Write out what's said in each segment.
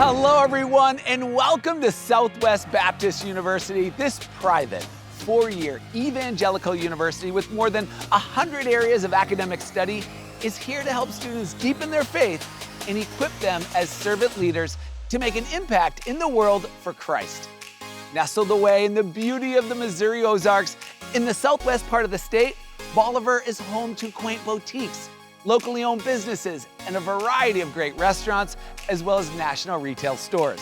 Hello, everyone, and welcome to Southwest Baptist University, this private, four-year evangelical university with more than 100 areas of academic study is here to help students deepen their faith and equip them as servant leaders to make an impact in the world for Christ. Nestled away in the beauty of the Missouri Ozarks, in the southwest part of the state, Bolivar is home to quaint boutiques, locally owned businesses, and a variety of great restaurants, as well as national retail stores.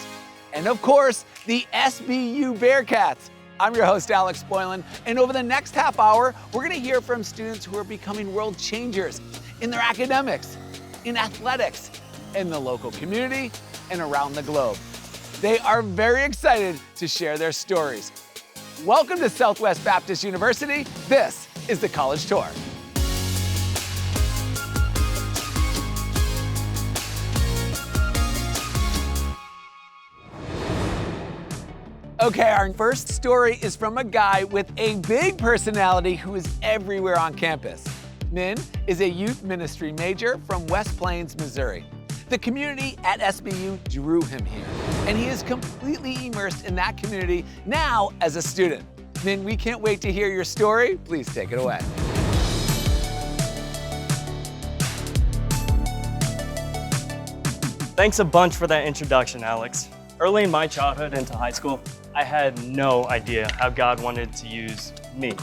And of course, the SBU Bearcats. I'm your host, Alex Boylan, and over the next half hour, we're gonna hear from students who are becoming world changers in their academics, in athletics, in the local community, and around the globe. They are very excited to share their stories. Welcome to Southwest Baptist University. This is the College Tour. Okay, our first story is from a guy with a big personality who is everywhere on campus. Min is a youth ministry major from West Plains, Missouri. The community at SBU drew him here, and he is completely immersed in that community now as a student. Min, we can't wait to hear your story. Please take it away. Thanks a bunch for that introduction, Alex. Early in my childhood into high school, I had no idea how God wanted to use me,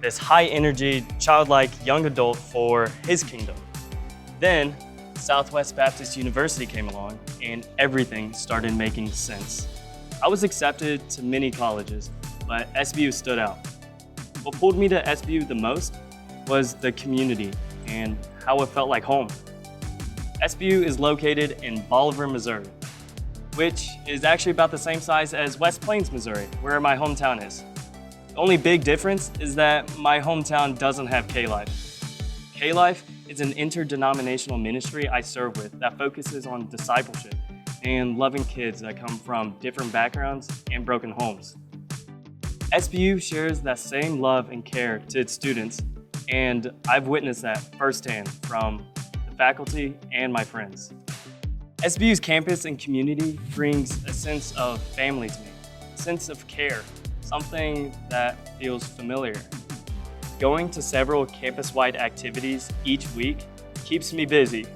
this high-energy, childlike young adult, for His kingdom. Then, Southwest Baptist University came along, and everything started making sense. I was accepted to many colleges, but SBU stood out. What pulled me to SBU the most was the community and how it felt like home. SBU is located in Bolivar, Missouri, which is actually about the same size as West Plains, Missouri, where my hometown is. The only big difference is that my hometown doesn't have K-Life. K-Life is an interdenominational ministry I serve with that focuses on discipleship and loving kids that come from different backgrounds and broken homes. SBU shares that same love and care to its students, and I've witnessed that firsthand from the faculty and my friends. SBU's campus and community brings a sense of family to me, a sense of care, something that feels familiar. Going to several campus-wide activities each week keeps me busy,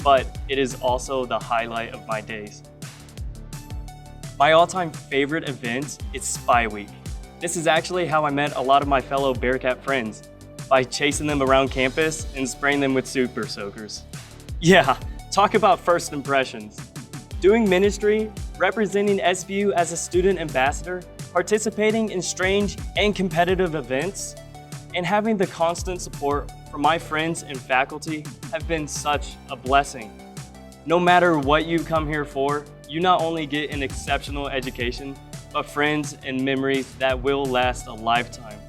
but it is also the highlight of my days. My all-time favorite event is Spy Week. This is actually how I met a lot of my fellow Bearcat friends, by chasing them around campus and spraying them with super soakers. Yeah. Talk about first impressions. Doing ministry, representing SBU as a student ambassador, participating in strange and competitive events, and having the constant support from my friends and faculty have been such a blessing. No matter what you come here for, you not only get an exceptional education, but friends and memories that will last a lifetime.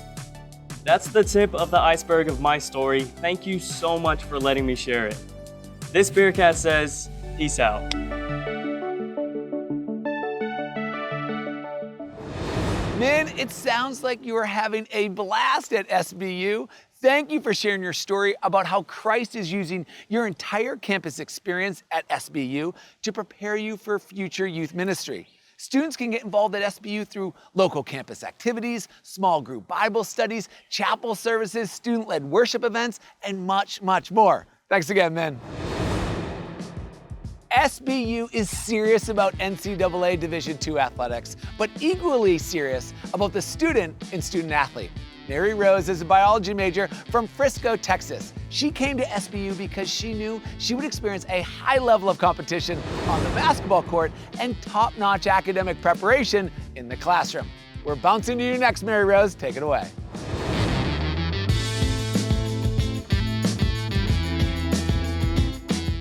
That's the tip of the iceberg of my story. Thank you so much for letting me share it. This Bearcat says, peace out. Min, it sounds like you are having a blast at SBU. Thank you for sharing your story about how Christ is using your entire campus experience at SBU to prepare you for future youth ministry. Students can get involved at SBU through local campus activities, small group Bible studies, chapel services, student-led worship events, and much, much more. Thanks again, Min. SBU is serious about NCAA Division II athletics, but equally serious about the student and student athlete. Mary Rose is a biology major from Frisco, Texas. She came to SBU because she knew she would experience a high level of competition on the basketball court and top-notch academic preparation in the classroom. We're bouncing to you next, Mary Rose. Take it away.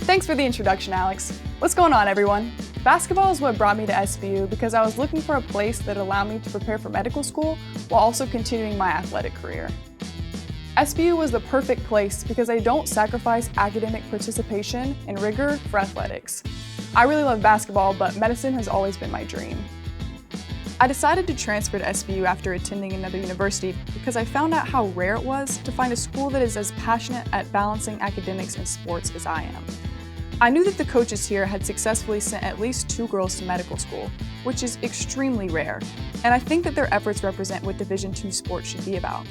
Thanks for the introduction, Alex. What's going on, everyone? Basketball is what brought me to SBU because I was looking for a place that allowed me to prepare for medical school while also continuing my athletic career. SBU was the perfect place because I don't sacrifice academic participation and rigor for athletics. I really love basketball, but medicine has always been my dream. I decided to transfer to SBU after attending another university because I found out how rare it was to find a school that is as passionate at balancing academics and sports as I am. I knew that the coaches here had successfully sent at least 2 girls to medical school, which is extremely rare, and I think that their efforts represent what Division II sports should be about.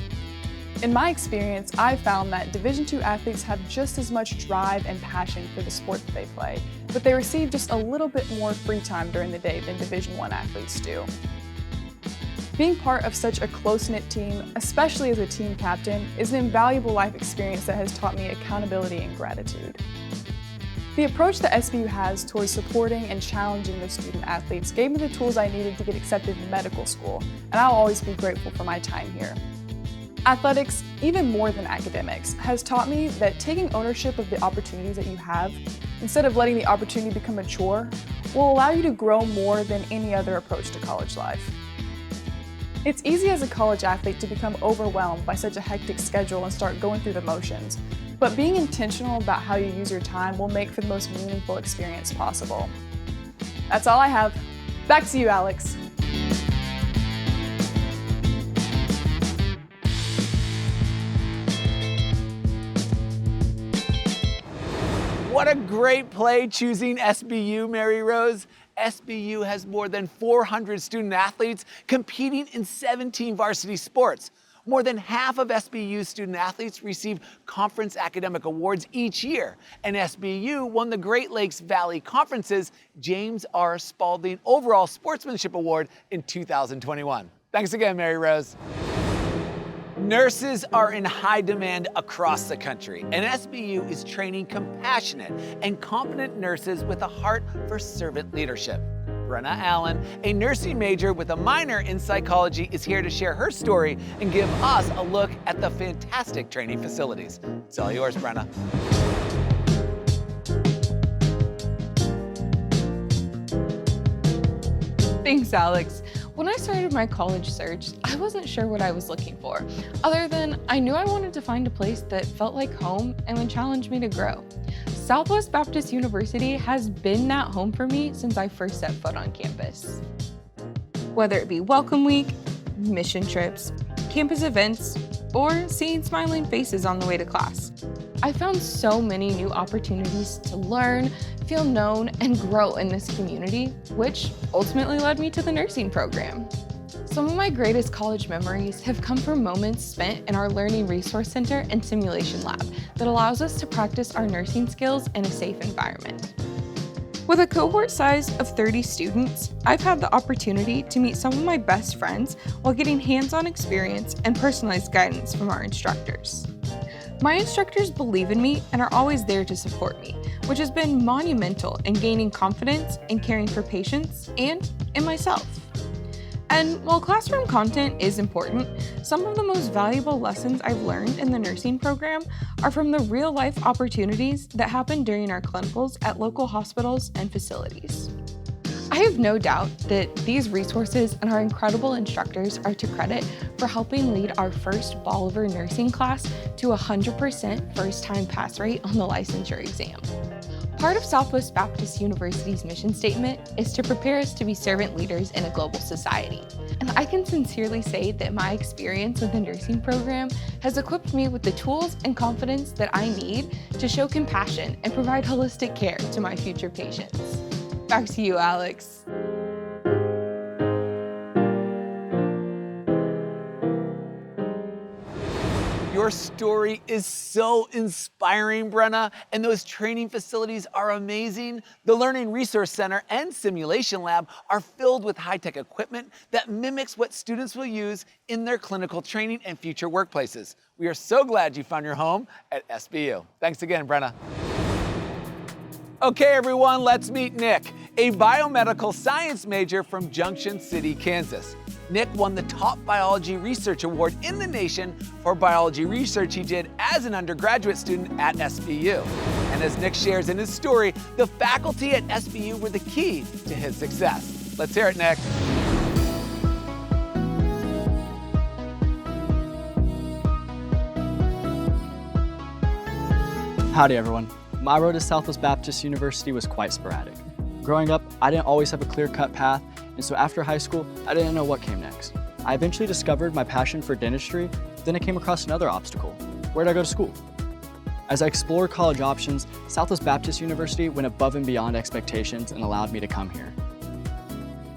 In my experience, I've found that Division II athletes have just as much drive and passion for the sport that they play, but they receive just a little bit more free time during the day than Division I athletes do. Being part of such a close-knit team, especially as a team captain, is an invaluable life experience that has taught me accountability and gratitude. The approach that SBU has towards supporting and challenging their student athletes gave me the tools I needed to get accepted to medical school, and I'll always be grateful for my time here. Athletics, even more than academics, has taught me that taking ownership of the opportunities that you have, instead of letting the opportunity become a chore, will allow you to grow more than any other approach to college life. It's easy as a college athlete to become overwhelmed by such a hectic schedule and start going through the motions, but being intentional about how you use your time will make for the most meaningful experience possible. That's all I have. Back to you, Alex. What a great play choosing SBU, Mary Rose. SBU has more than 400 student athletes competing in 17 varsity sports. More than half of SBU student athletes receive conference academic awards each year, and SBU won the Great Lakes Valley Conference's James R. Spalding Overall Sportsmanship Award in 2021. Thanks again, Mary Rose. Nurses are in high demand across the country, and SBU is training compassionate and competent nurses with a heart for servant leadership. Brenna Allen, a nursing major with a minor in psychology, is here to share her story and give us a look at the fantastic training facilities. It's all yours, Brenna. Thanks, Alex. When I started my college search, I wasn't sure what I was looking for, other than I knew I wanted to find a place that felt like home and would challenge me to grow. Southwest Baptist University has been that home for me since I first set foot on campus. Whether it be welcome week, mission trips, campus events, or seeing smiling faces on the way to class, I found so many new opportunities to learn, feel known, and grow in this community, which ultimately led me to the nursing program. Some of my greatest college memories have come from moments spent in our Learning Resource Center and Simulation Lab that allows us to practice our nursing skills in a safe environment. With a cohort size of 30 students, I've had the opportunity to meet some of my best friends while getting hands-on experience and personalized guidance from our instructors. My instructors believe in me and are always there to support me, which has been monumental in gaining confidence in caring for patients and in myself. And while classroom content is important, some of the most valuable lessons I've learned in the nursing program are from the real-life opportunities that happen during our clinicals at local hospitals and facilities. I have no doubt that these resources and our incredible instructors are to credit for helping lead our first Bolivar nursing class to 100% first-time pass rate on the licensure exam. Part of Southwest Baptist University's mission statement is to prepare us to be servant leaders in a global society. And I can sincerely say that my experience with the nursing program has equipped me with the tools and confidence that I need to show compassion and provide holistic care to my future patients. Back to you, Alex. Your story is so inspiring, Brenna, and those training facilities are amazing. The Learning Resource Center and Simulation Lab are filled with high-tech equipment that mimics what students will use in their clinical training and future workplaces. We are so glad you found your home at SBU. Thanks again, Brenna. Okay, everyone, let's meet Nick, a biomedical science major from Junction City, Kansas. Nick won the top biology research award in the nation for biology research he did as an undergraduate student at SBU. And as Nick shares in his story, the faculty at SBU were the key to his success. Let's hear it, Nick. Howdy, everyone. My road to Southwest Baptist University was quite sporadic. Growing up, I didn't always have a clear-cut path, and so after high school, I didn't know what came next. I eventually discovered my passion for dentistry, then I came across another obstacle. Where did I go to school? As I explored college options, Southwest Baptist University went above and beyond expectations and allowed me to come here.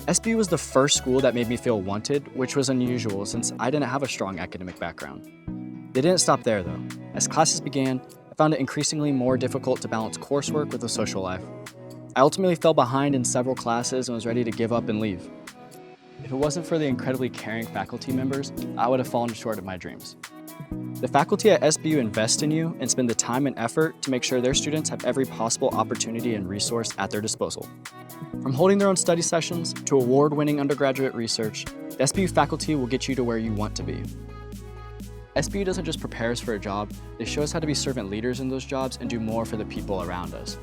SBU was the first school that made me feel wanted, which was unusual since I didn't have a strong academic background. They didn't stop there though. As classes began, I found it increasingly more difficult to balance coursework with a social life. I ultimately fell behind in several classes and was ready to give up and leave. If it wasn't for the incredibly caring faculty members, I would have fallen short of my dreams. The faculty at SBU invest in you and spend the time and effort to make sure their students have every possible opportunity and resource at their disposal. From holding their own study sessions to award-winning undergraduate research, the SBU faculty will get you to where you want to be. SBU doesn't just prepare us for a job, they show us how to be servant leaders in those jobs and do more for the people around us.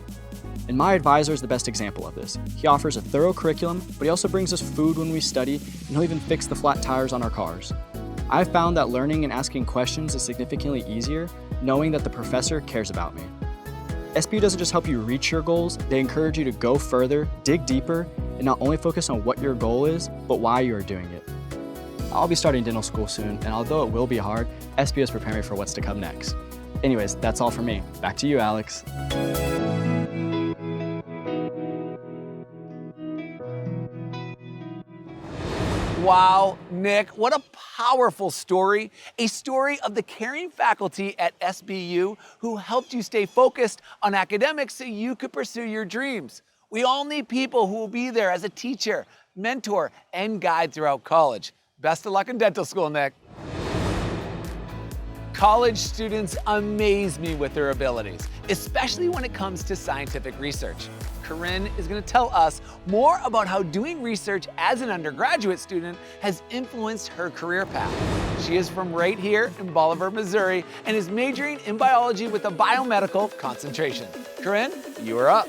And my advisor is the best example of this. He offers a thorough curriculum, but he also brings us food when we study, and he'll even fix the flat tires on our cars. I've found that learning and asking questions is significantly easier, knowing that the professor cares about me. SBU doesn't just help you reach your goals, they encourage you to go further, dig deeper, and not only focus on what your goal is, but why you are doing it. I'll be starting dental school soon, and although it will be hard, SBU is preparing me for what's to come next. Anyways, that's all for me. Back to you, Alex. Wow, Nick, what a powerful story. A story of the caring faculty at SBU who helped you stay focused on academics so you could pursue your dreams. We all need people who will be there as a teacher, mentor, and guide throughout college. Best of luck in dental school, Nick. College students amaze me with their abilities, especially when it comes to scientific research. Corinne is going to tell us more about how doing research as an undergraduate student has influenced her career path. She is from right here in Bolivar, Missouri, and is majoring in biology with a biomedical concentration. Corinne, you are up.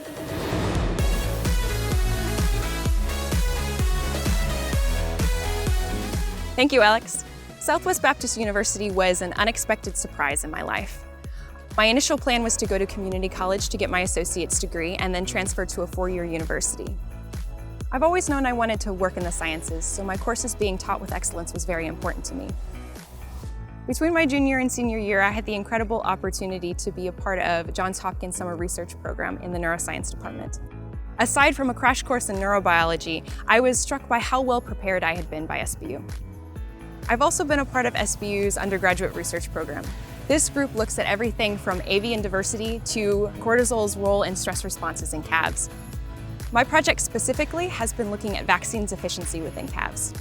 Thank you, Alex. Southwest Baptist University was an unexpected surprise in my life. My initial plan was to go to community college to get my associate's degree and then transfer to a four-year university. I've always known I wanted to work in the sciences, so my courses being taught with excellence was very important to me. Between my junior and senior year, I had the incredible opportunity to be a part of Johns Hopkins Summer Research Program in the neuroscience department. Aside from a crash course in neurobiology, I was struck by how well prepared I had been by SBU. I've also been a part of SBU's undergraduate research program. This group looks at everything from avian diversity to cortisol's role in stress responses in calves. My project specifically has been looking at vaccines efficiency within calves.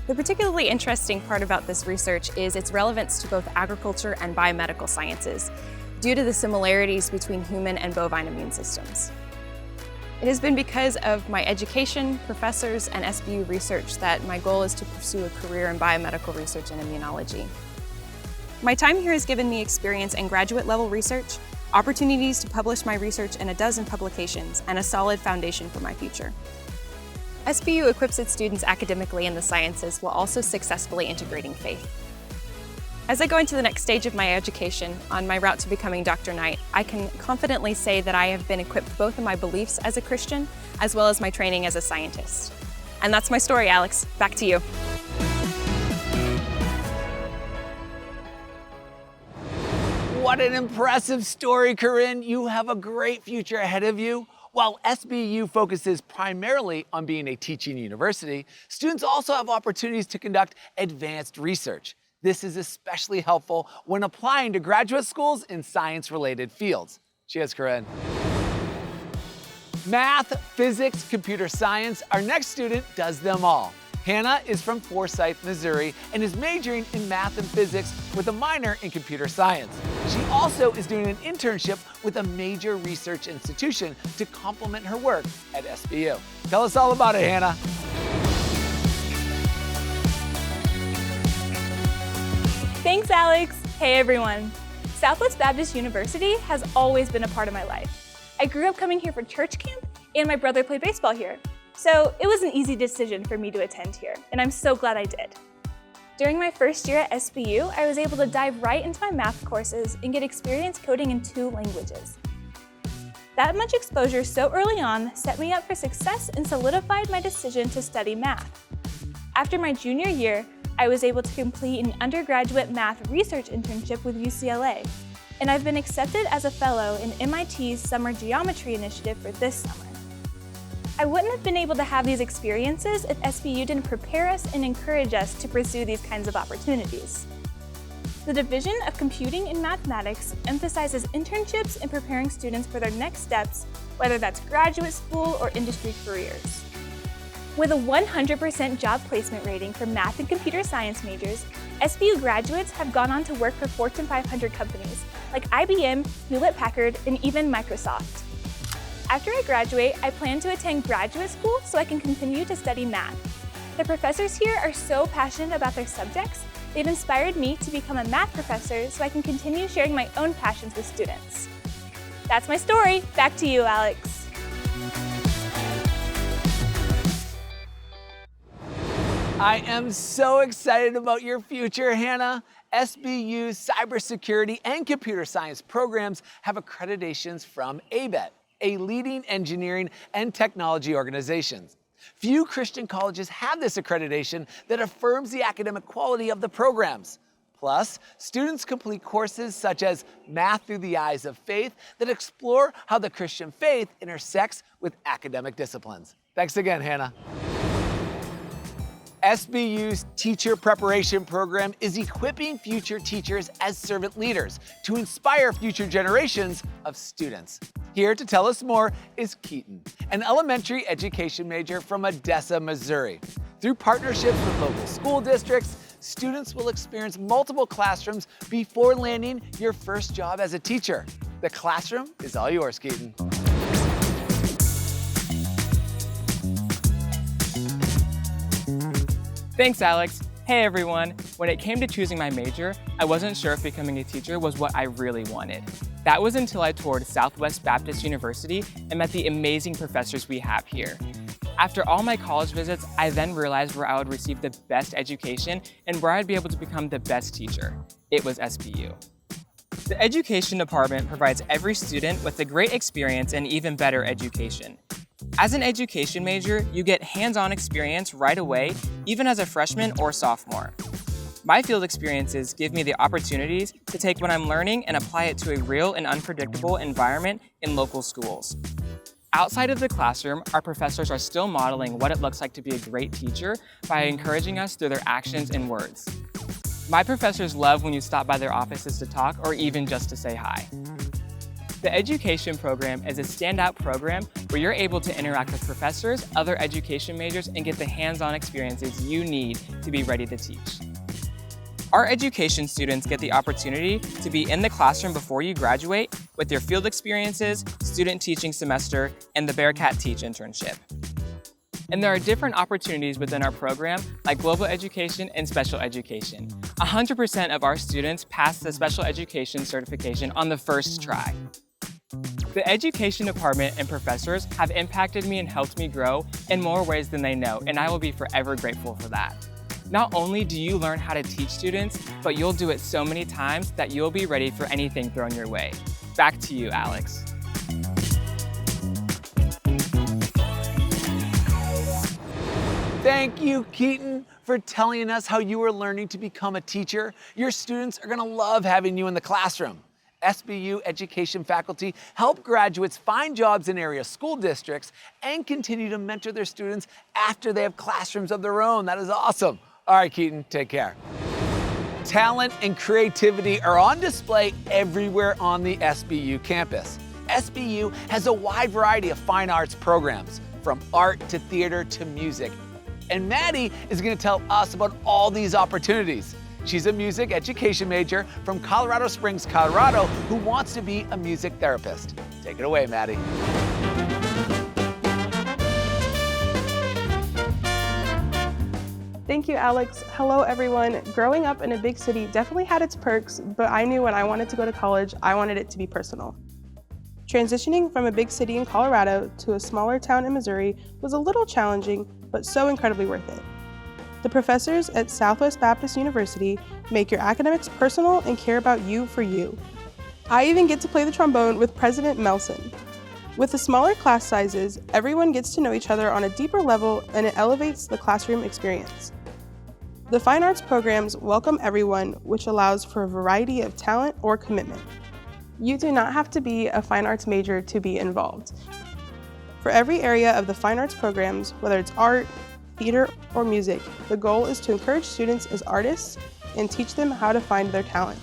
The particularly interesting part about this research is its relevance to both agriculture and biomedical sciences, due to the similarities between human and bovine immune systems. It has been because of my education, professors, and SBU research that my goal is to pursue a career in biomedical research and immunology. My time here has given me experience in graduate-level research, opportunities to publish my research in a dozen publications, and a solid foundation for my future. SBU equips its students academically in the sciences while also successfully integrating faith. As I go into the next stage of my education, on my route to becoming Dr. Knight, I can confidently say that I have been equipped both in my beliefs as a Christian, as well as my training as a scientist. And that's my story, Alex. Back to you. What an impressive story, Corinne. You have a great future ahead of you. While SBU focuses primarily on being a teaching university, students also have opportunities to conduct advanced research. This is especially helpful when applying to graduate schools in science-related fields. Cheers, Corinne. Math, physics, computer science, our next student does them all. Hannah is from Forsyth, Missouri, and is majoring in math and physics with a minor in computer science. She also is doing an internship with a major research institution to complement her work at SBU. Tell us all about it, Hannah. Thanks, Alex. Hey, everyone. Southwest Baptist University has always been a part of my life. I grew up coming here for church camp, and my brother played baseball here. So it was an easy decision for me to attend here, and I'm so glad I did. During my first year at SBU, I was able to dive right into my math courses and get experience coding in 2 languages. That much exposure so early on set me up for success and solidified my decision to study math. After my junior year, I was able to complete an undergraduate math research internship with UCLA. and I've been accepted as a fellow in MIT's Summer Geometry Initiative for this summer. I wouldn't have been able to have these experiences if SBU didn't prepare us and encourage us to pursue these kinds of opportunities. The Division of Computing and Mathematics emphasizes internships in preparing students for their next steps, whether that's graduate school or industry careers. With a 100% job placement rating for math and computer science majors, SBU graduates have gone on to work for Fortune 500 companies like IBM, Hewlett-Packard, and even Microsoft. After I graduate, I plan to attend graduate school so I can continue to study math. The professors here are so passionate about their subjects, they've inspired me to become a math professor so I can continue sharing my own passions with students. That's my story. Back to you, Alex. I am so excited about your future, Hannah. SBU's cybersecurity and computer science programs have accreditations from ABET, a leading engineering and technology organization. Few Christian colleges have this accreditation that affirms the academic quality of the programs. Plus, students complete courses such as Math Through the Eyes of Faith that explore how the Christian faith intersects with academic disciplines. Thanks again, Hannah. SBU's teacher preparation program is equipping future teachers as servant leaders to inspire future generations of students. Here to tell us more is Keaton, an elementary education major from Odessa, Missouri. Through partnerships with local school districts, students will experience multiple classrooms before landing your first job as a teacher. The classroom is all yours, Keaton. Thanks, Alex. Hey everyone. When it came to choosing my major, I wasn't sure if becoming a teacher was what I really wanted. That was until I toured Southwest Baptist University and met the amazing professors we have here. After all my college visits, I then realized where I would receive the best education and where I'd be able to become the best teacher. It was SBU. The education department provides every student with a great experience and even better education. As an education major, you get hands-on experience right away, even as a freshman or sophomore. My field experiences give me the opportunities to take what I'm learning and apply it to a real and unpredictable environment in local schools. Outside of the classroom, our professors are still modeling what it looks like to be a great teacher by encouraging us through their actions and words. My professors love when you stop by their offices to talk or even just to say hi. The education program is a standout program where you're able to interact with professors, other education majors, and get the hands-on experiences you need to be ready to teach. Our education students get the opportunity to be in the classroom before you graduate with your field experiences, student teaching semester, and the Bearcat Teach internship. And there are different opportunities within our program, like global education and special education. 100% of our students pass the special education certification on the first try. The education department and professors have impacted me and helped me grow in more ways than they know, and I will be forever grateful for that. Not only do you learn how to teach students, but you'll do it so many times that you'll be ready for anything thrown your way. Back to you, Alex. Thank you, Keaton, for telling us how you are learning to become a teacher. Your students are gonna love having you in the classroom. SBU education faculty help graduates find jobs in area school districts and continue to mentor their students after they have classrooms of their own. That is awesome. All right, Keaton, take care. Talent and creativity are on display everywhere on the SBU campus. SBU has a wide variety of fine arts programs, from art to theater to music. And Maddie is going to tell us about all these opportunities. She's a music education major from Colorado Springs, Colorado, who wants to be a music therapist. Take it away, Maddie. Thank you, Alex. Hello, everyone. Growing up in a big city definitely had its perks, but I knew when I wanted to go to college, I wanted it to be personal. Transitioning from a big city in Colorado to a smaller town in Missouri was a little challenging, but so incredibly worth it. The professors at Southwest Baptist University make your academics personal and care about you for you. I even get to play the trombone with President Melson. With the smaller class sizes, everyone gets to know each other on a deeper level, and it elevates the classroom experience. The fine arts programs welcome everyone, which allows for a variety of talent or commitment. You do not have to be a fine arts major to be involved. For every area of the fine arts programs, whether it's art, theater, or music, the goal is to encourage students as artists and teach them how to find their talent.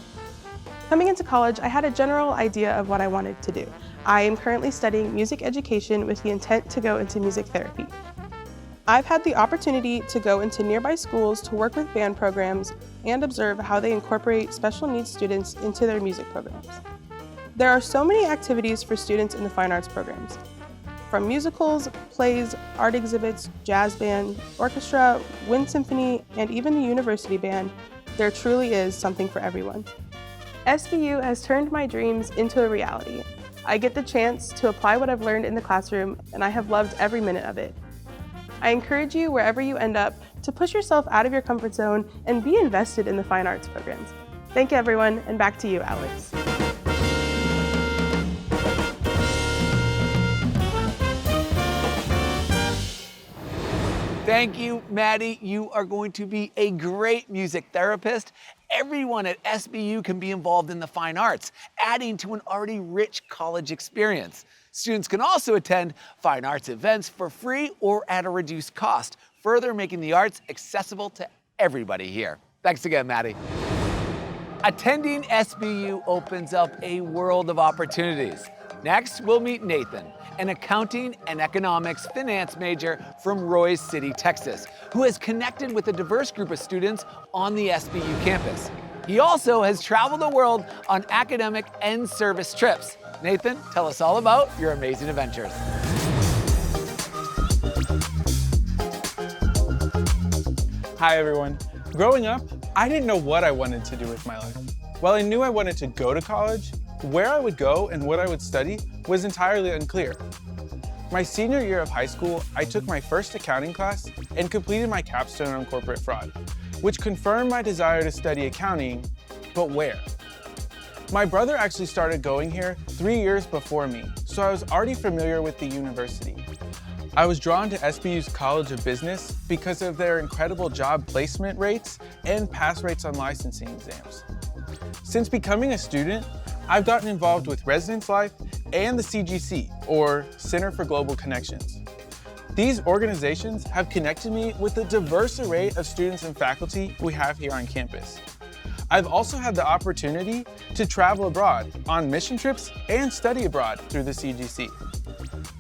Coming into college, I had a general idea of what I wanted to do. I am currently studying music education with the intent to go into music therapy. I've had the opportunity to go into nearby schools to work with band programs and observe how they incorporate special needs students into their music programs. There are so many activities for students in the fine arts programs. From musicals, plays, art exhibits, jazz band, orchestra, wind symphony, and even the university band, there truly is something for everyone. SBU has turned my dreams into a reality. I get the chance to apply what I've learned in the classroom, and I have loved every minute of it. I encourage you, wherever you end up, to push yourself out of your comfort zone and be invested in the fine arts programs. Thank you, everyone, and back to you, Alex. Thank you, Maddie. You are going to be a great music therapist. Everyone at SBU can be involved in the fine arts, adding to an already rich college experience. Students can also attend fine arts events for free or at a reduced cost, further making the arts accessible to everybody here. Thanks again, Maddie. Attending SBU opens up a world of opportunities. Next, we'll meet Nathan, an accounting and economics finance major from Roy's City, Texas, who has connected with a diverse group of students on the SBU campus. He also has traveled the world on academic and service trips. Nathan, tell us all about your amazing adventures. Hi everyone. Growing up, I didn't know what I wanted to do with my life. While I knew I wanted to go to college, where I would go and what I would study was entirely unclear. My senior year of high school, I took my first accounting class and completed my capstone on corporate fraud, which confirmed my desire to study accounting, but where? My brother actually started going here 3 years before me, so I was already familiar with the university. I was drawn to SBU's College of Business because of their incredible job placement rates and pass rates on licensing exams. Since becoming a student, I've gotten involved with Residence Life and the CGC, or Center for Global Connections. These organizations have connected me with the diverse array of students and faculty we have here on campus. I've also had the opportunity to travel abroad on mission trips and study abroad through the CGC.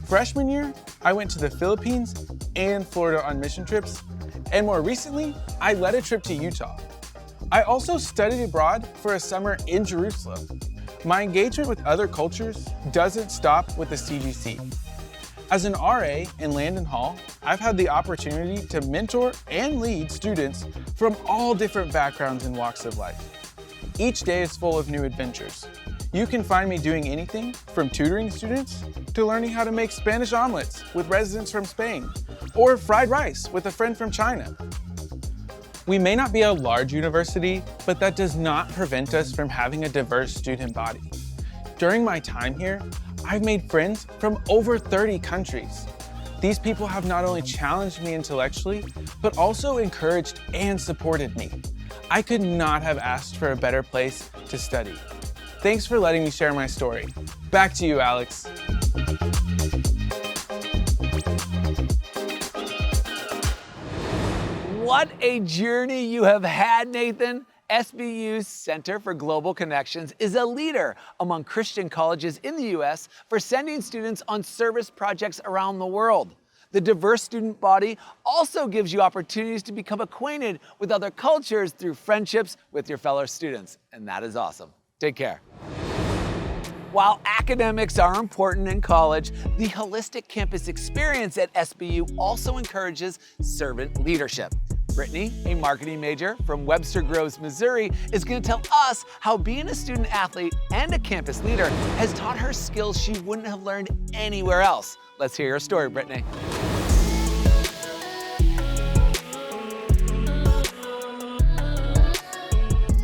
Freshman year, I went to the Philippines and Florida on mission trips, and more recently, I led a trip to Utah. I also studied abroad for a summer in Jerusalem. My engagement with other cultures doesn't stop with the CGC. As an RA in Landon Hall, I've had the opportunity to mentor and lead students from all different backgrounds and walks of life. Each day is full of new adventures. You can find me doing anything from tutoring students to learning how to make Spanish omelets with residents from Spain, or fried rice with a friend from China. We may not be a large university, but that does not prevent us from having a diverse student body. During my time here, I've made friends from over 30 countries. These people have not only challenged me intellectually, but also encouraged and supported me. I could not have asked for a better place to study. Thanks for letting me share my story. Back to you, Alex. What a journey you have had, Nathan. SBU's Center for Global Connections is a leader among Christian colleges in the U.S. for sending students on service projects around the world. The diverse student body also gives you opportunities to become acquainted with other cultures through friendships with your fellow students, and that is awesome. Take care. While academics are important in college, the holistic campus experience at SBU also encourages servant leadership. Brittany, a marketing major from Webster Groves, Missouri, is going to tell us how being a student athlete and a campus leader has taught her skills she wouldn't have learned anywhere else. Let's hear your story, Brittany.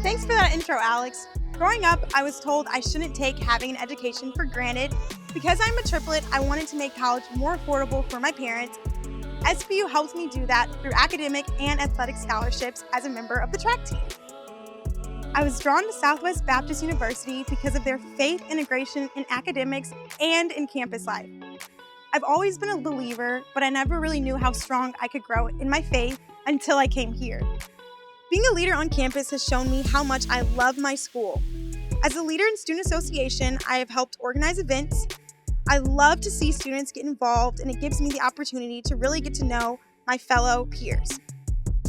Thanks for that intro, Alex. Growing up, I was told I shouldn't take having an education for granted. Because I'm a triplet, I wanted to make college more affordable for my parents. SBU helps me do that through academic and athletic scholarships as a member of the track team. I was drawn to Southwest Baptist University because of their faith integration in academics and in campus life. I've always been a believer, but I never really knew how strong I could grow in my faith until I came here. Being a leader on campus has shown me how much I love my school. As a leader in Student Association, I have helped organize events. I love to see students get involved, and it gives me the opportunity to really get to know my fellow peers.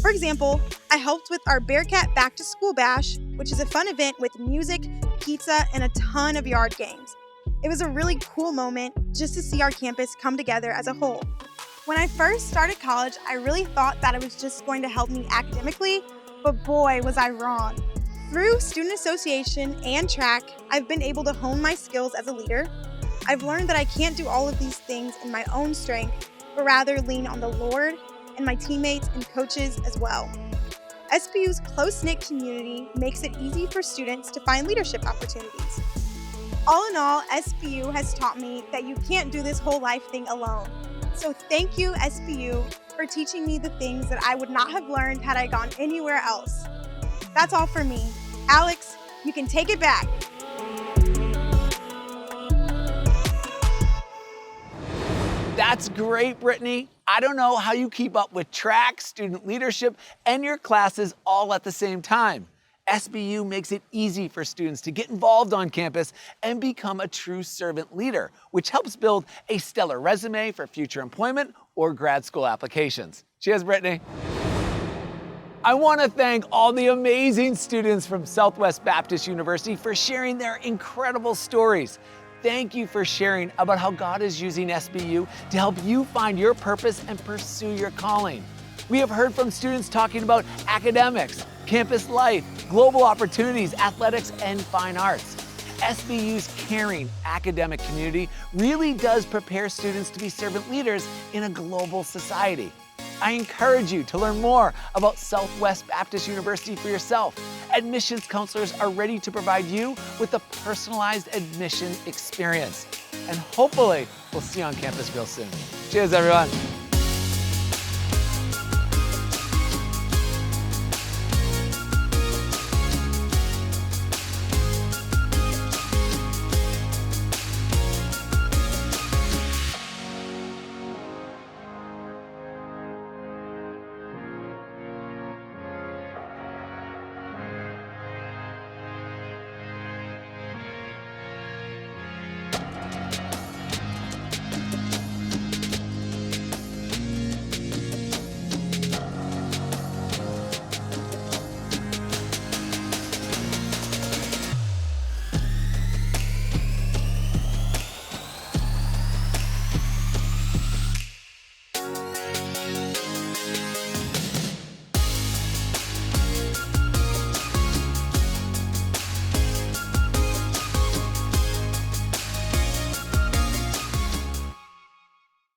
For example, I helped with our Bearcat Back to School Bash, which is a fun event with music, pizza, and a ton of yard games. It was a really cool moment just to see our campus come together as a whole. When I first started college, I really thought that it was just going to help me academically, but boy, was I wrong. Through Student Association and track, I've been able to hone my skills as a leader. I've learned that I can't do all of these things in my own strength, but rather lean on the Lord and my teammates and coaches as well. SBU's close-knit community makes it easy for students to find leadership opportunities. All in all, SBU has taught me that you can't do this whole life thing alone. So thank you, SBU, for teaching me the things that I would not have learned had I gone anywhere else. That's all for me. Alex, you can take it back. That's great, Brittany. I don't know how you keep up with track, student leadership, and your classes all at the same time. SBU makes it easy for students to get involved on campus and become a true servant leader, which helps build a stellar resume for future employment or grad school applications. Cheers, Brittany. I want to thank all the amazing students from Southwest Baptist University for sharing their incredible stories. Thank you for sharing about how God is using SBU to help you find your purpose and pursue your calling. We have heard from students talking about academics, campus life, global opportunities, athletics, and fine arts. SBU's caring academic community really does prepare students to be servant leaders in a global society. I encourage you to learn more about Southwest Baptist University for yourself. Admissions counselors are ready to provide you with a personalized admission experience. And hopefully, we'll see you on campus real soon. Cheers, everyone.